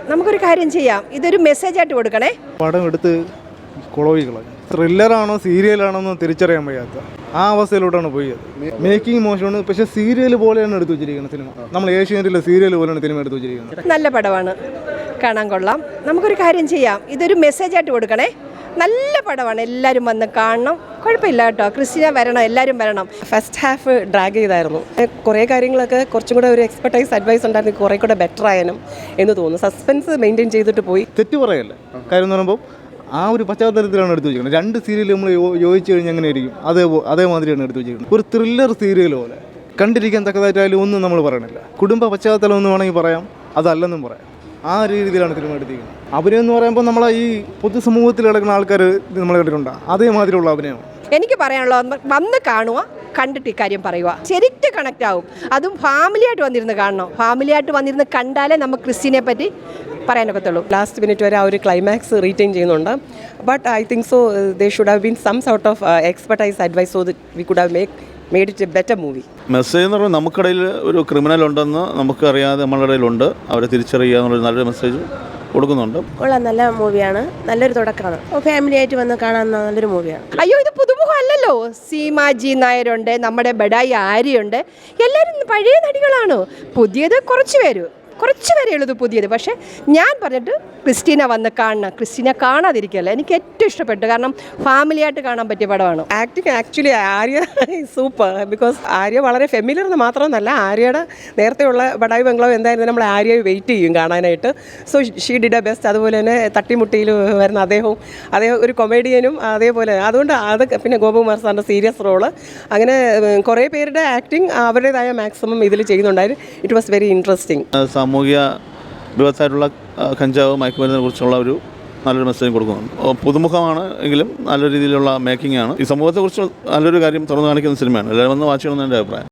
നമുക്കൊരു കാര്യം ചെയ്യാം, ഇതൊരു മെസ്സേജായിട്ട് കൊടുക്കണേ. പടം എടുത്ത് കുളവികളാണ്. ത്രില്ലറാണോ സീരിയലാണോ എന്ന് തിരിച്ചറിയാൻ വയ്യാത്ത ആ അവസ്ഥയിലോട്ടാണ് പോയത്. മേക്കിംഗ് മോശമാണ്, പക്ഷേ സീരിയൽ പോലെയാണ് എടുത്തു വെച്ചിരിക്കുന്നത് സിനിമ. നമ്മൾ ഏഷ്യാനെറ്റിലെ സീരിയൽ പോലെയാണ് സിനിമ എടുത്തു വെച്ചിരിക്കുന്നത്. നല്ല പടമാണ്, കാണാൻ കൊള്ളാം. നമുക്കൊരു കാര്യം ചെയ്യാം, ഇതൊരു മെസ്സേജായിട്ട് കൊടുക്കണേ. നല്ല പടമാണ്, എല്ലാവരും വന്ന് കാണണം. കുഴപ്പമില്ല കേട്ടോ, ക്രിസ്റ്റീന വരണം, എല്ലാവരും വരണം. ഫസ്റ്റ് ഹാഫ് ഡ്രാഗ് ചെയ്തായിരുന്നു. കുറേ കാര്യങ്ങളൊക്കെ കുറച്ചും കൂടെ ഒരു എക്സ്പെർട്ടൈസ് അഡ്വൈസ് ഉണ്ടായിരുന്നു, കുറേ കൂടെ ബെറ്റർ ആയാലും എന്ന് തോന്നുന്നു. സസ്പെൻസ് മെയിൻറ്റെയിൻ ചെയ്തിട്ട് പോയി. തെറ്റ് പറയല്ലേ, കാര്യം എന്ന് പറയുമ്പോൾ ആ ഒരു പശ്ചാത്തലത്തിലാണ് എടുത്തു വെച്ചിരിക്കുന്നത്. രണ്ട് സീരിയൽ നമ്മൾ യോജിച്ച് കഴിഞ്ഞാൽ എങ്ങനെ ആയിരിക്കും, അതേമാതിരിയാണ് എടുത്തു വെച്ചിരിക്കുന്നത്. ഒരു ത്രില്ലർ സീരിയൽ പോലെ കണ്ടിരിക്കാൻ തക്കതായിട്ടായാലും ഒന്നും നമ്മൾ പറയണില്ല. കുടുംബ പശ്ചാത്തലം എന്ന് വേണമെങ്കിൽ പറയാം, അതല്ലെന്നും പറയാം. ആ രീതിയിലാണ് സിനിമ എടുത്തിരിക്കുന്നത്. അഭിനയം എന്ന് പറയുമ്പോൾ നമ്മളെ ഈ പൊതുസമൂഹത്തിൽ കിടക്കുന്ന ആൾക്കാർ നമ്മൾ കണ്ടിട്ടുണ്ട്, അതേമാതിരിയുള്ള അഭിനയമാണ്. എനിക്ക് പറയാനുള്ളത് വന്ന് കാണുക, കണ്ടിട്ട് ഇക്കാര്യം പറയുക, ശരിക്കും കണക്റ്റ് ആവും. അതും ഫാമിലിയായിട്ട് വന്നിരുന്ന് കാണണം. ഫാമിലിയായിട്ട് വന്നിരുന്ന് കണ്ടാലേ നമുക്ക് ക്രിസ്റ്റീനെ പറ്റി പറയാനൊക്കത്തുള്ളൂ. ലാസ്റ്റ് മിനിറ്റ് വരെ ആ ഒരു ക്ലൈമാക്സ് റീറ്റെയിൻ ചെയ്യുന്നുണ്ട്. But I think so they should have been some sort of expertise advice so that we could have made it a better movie. Message എന്ന് പറയുമ്പോൾ നമുക്കിടയിൽ ഒരു ക്രിമിനൽ ഉണ്ടെന്ന് നമുക്കറിയാതെ നമ്മളുടെ ഇടയിലുണ്ട്, അവരെ തിരിച്ചറിയുക എന്നുള്ളൊരു നല്ലൊരു മെസ്സേജ് കൊടുക്കുന്നുണ്ട്. കൊള്ളാം, നല്ല മൂവിയാണ്, നല്ലൊരു തുടക്കമാണ്. ഫാമിലി ആയിട്ട് വന്ന് കാണാൻ നല്ലൊരു മൂവിയാണ്. അയ്യോ, ഇത് പുതുമുഖം അല്ലല്ലോ. സീമാജി നായരുണ്ട്, നമ്മുടെ ബഡായി ആര്യയുണ്ട്, എല്ലാവരും പഴയ നടികളാണ്. പുതിയത് കുറച്ച് പേരേ ഉള്ളത് പുതിയത്. പക്ഷേ ഞാൻ പറഞ്ഞിട്ട് ക്രിസ്റ്റീന വന്ന് കാണണം. ക്രിസ്റ്റീന കാണാതിരിക്കുകയല്ല, എനിക്ക് ഏറ്റവും ഇഷ്ടപ്പെട്ടു. കാരണം ഫാമിലിയായിട്ട് കാണാൻ പറ്റിയ പടമാണ്. Acting actually Arya super. Because Arya വളരെ ഫെമിലിയർ എന്ന് മാത്രമൊന്നല്ല, ആര്യയുടെ നേരത്തെയുള്ള ബഡായി ബംഗ്ലാവ് എന്തായാലും നമ്മൾ ആര്യയെ വെയിറ്റ് ചെയ്യും കാണാനായിട്ട്. So she did A best. അതുപോലെ തന്നെ തട്ടിമുട്ടിയിൽ വരുന്ന അദ്ദേഹം ഒരു കൊമേഡിയനും അതേപോലെ. അതുകൊണ്ട് അതൊക്കെ പിന്നെ ഗോപകുമാർ സാറിൻ്റെ സീരിയസ് റോള്, അങ്ങനെ കുറേ പേരുടെ ആക്ടിങ് അവരുടേതായ മാക്സിമം ഇതിൽ ചെയ്യുന്നുണ്ടായിരുന്നു. It was very interesting. സാമൂഹിക വിപത്തായിട്ടുള്ള കഞ്ചാവ് മയക്കുമരുന്നിനെ കുറിച്ചുള്ള ഒരു നല്ലൊരു മെസ്സേജ് കൊടുക്കുന്നുണ്ട്. പുതുമുഖമാണ് എങ്കിലും നല്ല രീതിയിലുള്ള മേക്കിംഗ് ആണ്. ഈ സമൂഹത്തെക്കുറിച്ച് നല്ലൊരു കാര്യം തുറന്നു കാണിക്കുന്ന സിനിമയാണ്. എല്ലാവരും വന്ന് വാച്ച് ചെയ്യണമെന്ന് എൻ്റെ അഭിപ്രായം.